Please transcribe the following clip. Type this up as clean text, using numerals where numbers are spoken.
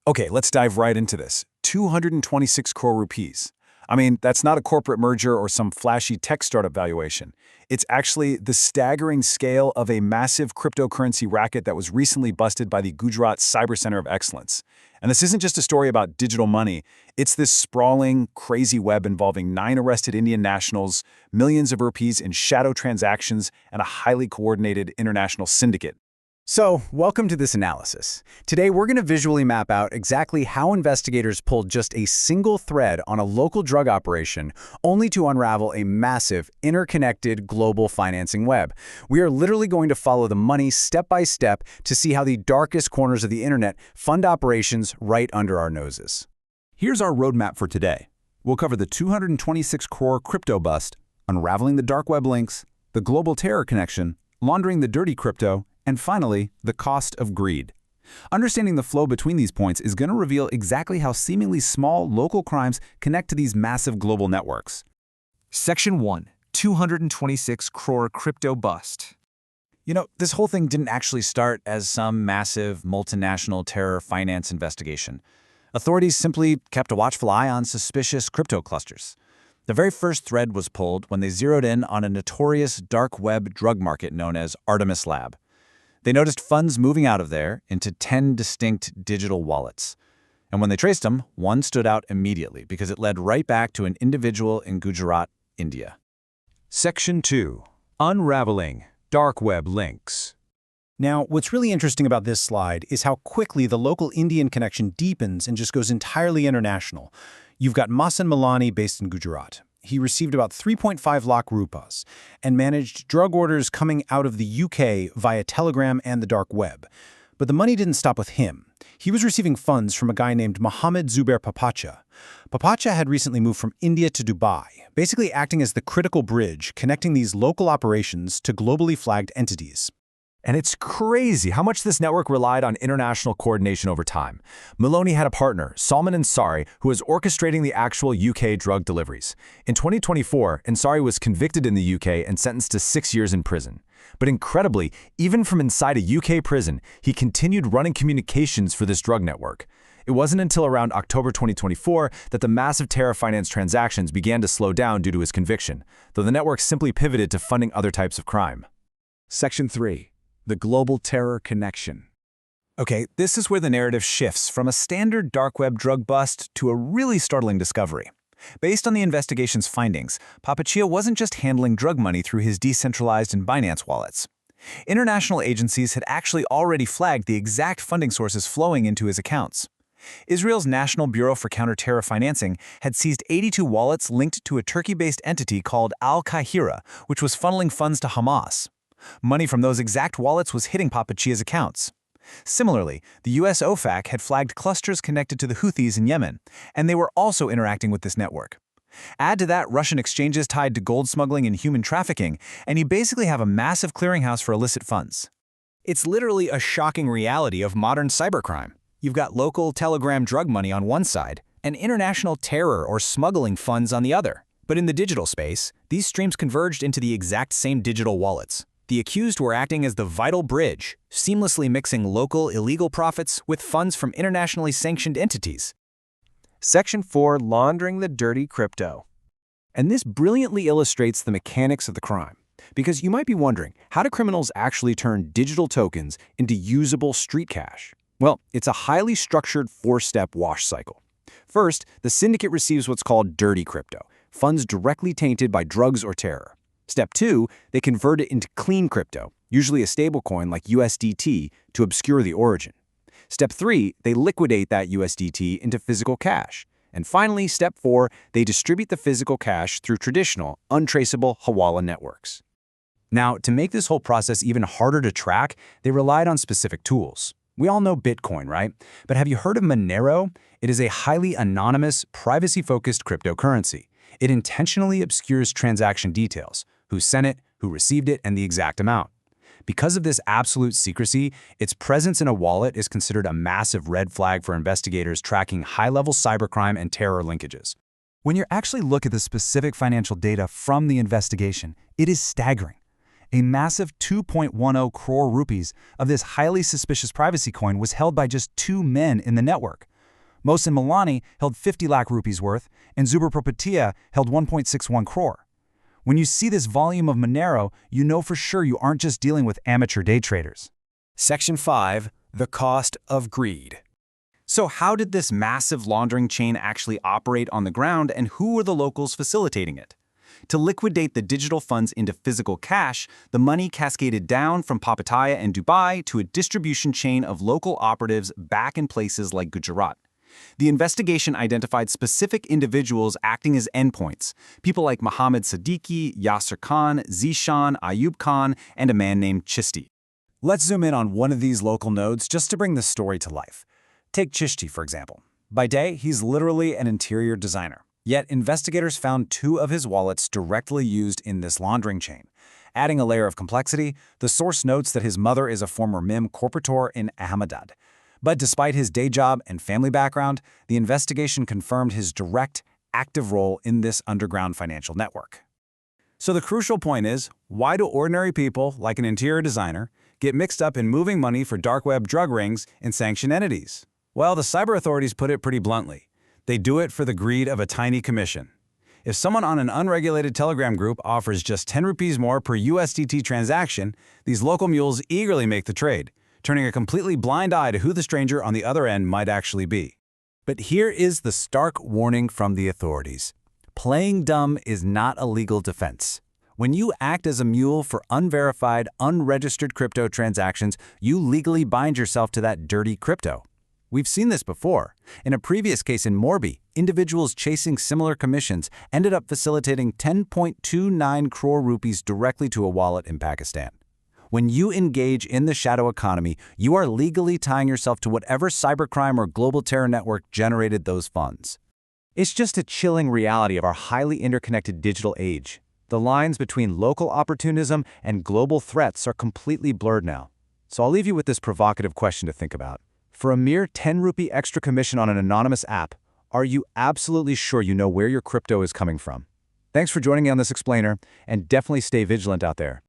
Okay, let's dive right into this. 226 crore rupees. I mean, that's not a corporate merger or some flashy tech startup valuation. It's actually the staggering scale of a massive cryptocurrency racket that was recently busted by the Gujarat Cyber Center of Excellence. And this isn't just a story about digital money. It's this sprawling, crazy web involving 9 arrested Indian nationals, millions of rupees in shadow transactions, and a highly coordinated international syndicate. So, welcome to this analysis. Today, we're going to visually map out exactly how investigators pulled just a single thread on a local drug operation, only to unravel a massive, interconnected global financing web. We are literally going to follow the money step by step to see how the darkest corners of the internet fund operations right under our noses. Here's our roadmap for today. We'll cover the 226 crore crypto bust, unraveling the dark web links, the global terror connection, laundering the dirty crypto, and finally, the cost of greed. Understanding the flow between these points is going to reveal exactly how seemingly small local crimes connect to these massive global networks. Section 1. 226 crore crypto bust. You know, this whole thing didn't actually start as some massive multinational terror finance investigation. Authorities simply kept a watchful eye on suspicious crypto clusters. The very first thread was pulled when they zeroed in on a notorious dark web drug market known as Artemis Lab. They noticed funds moving out of there into 10 distinct digital wallets. And when they traced them, one stood out immediately because it led right back to an individual in Gujarat, India. Section 2. Unraveling dark web links. Now, what's really interesting about this slide is how quickly the local Indian connection deepens and just goes entirely international. You've got Masan Milani based in Gujarat. He received about 3.5 lakh rupees and managed drug orders coming out of the UK via Telegram and the dark web. But the money didn't stop with him. He was receiving funds from a guy named Mohammed Zubair Papacha. Papacha had recently moved from India to Dubai, basically acting as the critical bridge connecting these local operations to globally flagged entities. And it's crazy how much this network relied on international coordination over time. Maloney had a partner, Salman Ansari, who was orchestrating the actual UK drug deliveries. In 2024, Ansari was convicted in the UK and sentenced to 6 years in prison. But incredibly, even from inside a UK prison, he continued running communications for this drug network. It wasn't until around October 2024 that the massive terror finance transactions began to slow down due to his conviction, though the network simply pivoted to funding other types of crime. Section 3. The global terror connection. Okay, this is where the narrative shifts from a standard dark web drug bust to a really startling discovery. Based on the investigation's findings, Papacha wasn't just handling drug money through his decentralized and Binance wallets. International agencies had actually already flagged the exact funding sources flowing into his accounts. Israel's National Bureau for Counter-Terror Financing had seized 82 wallets linked to a Turkey-based entity called Al-Qahira, which was funneling funds to Hamas. Money from those exact wallets was hitting Papacha's accounts. Similarly, the US OFAC had flagged clusters connected to the Houthis in Yemen, and they were also interacting with this network. Add to that Russian exchanges tied to gold smuggling and human trafficking, and you basically have a massive clearinghouse for illicit funds. It's literally a shocking reality of modern cybercrime. You've got local Telegram drug money on one side, and international terror or smuggling funds on the other. But in the digital space, these streams converged into the exact same digital wallets. The accused were acting as the vital bridge, seamlessly mixing local illegal profits with funds from internationally sanctioned entities. Section 4. Laundering the dirty crypto. And this brilliantly illustrates the mechanics of the crime. Because you might be wondering, how do criminals actually turn digital tokens into usable street cash? Well, it's a highly structured 4-step wash cycle. First, the syndicate receives what's called dirty crypto, funds directly tainted by drugs or terror. Step 2, they convert it into clean crypto, usually a stablecoin like USDT, to obscure the origin. Step 3, they liquidate that USDT into physical cash. And finally, Step 4, they distribute the physical cash through traditional, untraceable Hawala networks. Now, to make this whole process even harder to track, they relied on specific tools. We all know Bitcoin, right? But have you heard of Monero? It is a highly anonymous, privacy-focused cryptocurrency. It intentionally obscures transaction details, who sent it, who received it, and the exact amount. Because of this absolute secrecy, its presence in a wallet is considered a massive red flag for investigators tracking high-level cybercrime and terror linkages. When you actually look at the specific financial data from the investigation, it is staggering. A massive 2.10 crore rupees of this highly suspicious privacy coin was held by just 2 men in the network, Mohsen Milani held 50 lakh rupees worth, and Zubair Propatiya held 1.61 crore. When you see this volume of Monero, you know for sure you aren't just dealing with amateur day traders. Section 5. The cost of greed. So how did this massive laundering chain actually operate on the ground, and who were the locals facilitating it? To liquidate the digital funds into physical cash, the money cascaded down from Papataya and Dubai to a distribution chain of local operatives back in places like Gujarat. The investigation identified specific individuals acting as endpoints, people like Mohammed Siddiqui, Yasser Khan, Zishan, Ayub Khan, and a man named Chishti. Let's zoom in on one of these local nodes just to bring the story to life. Take Chishti, for example. By day, he's literally an interior designer. Yet investigators found 2 of his wallets directly used in this laundering chain. Adding a layer of complexity, the source notes that his mother is a former MIM corporator in Ahmedabad. But despite his day job and family background, the investigation confirmed his direct, active role in this underground financial network. So the crucial point is, why do ordinary people, like an interior designer, get mixed up in moving money for dark web drug rings and sanctioned entities? Well, the cyber authorities put it pretty bluntly. They do it for the greed of a tiny commission. If someone on an unregulated Telegram group offers just 10 rupees more per USDT transaction, these local mules eagerly make the trade, turning a completely blind eye to who the stranger on the other end might actually be. But here is the stark warning from the authorities. Playing dumb is not a legal defense. When you act as a mule for unverified, unregistered crypto transactions, you legally bind yourself to that dirty crypto. We've seen this before. In a previous case in Morbi, individuals chasing similar commissions ended up facilitating 10.29 crore rupees directly to a wallet in Pakistan. When you engage in the shadow economy, you are legally tying yourself to whatever cybercrime or global terror network generated those funds. It's just a chilling reality of our highly interconnected digital age. The lines between local opportunism and global threats are completely blurred now. So I'll leave you with this provocative question to think about. For a mere 10 rupee extra commission on an anonymous app, are you absolutely sure you know where your crypto is coming from? Thanks for joining me on this explainer, and definitely stay vigilant out there.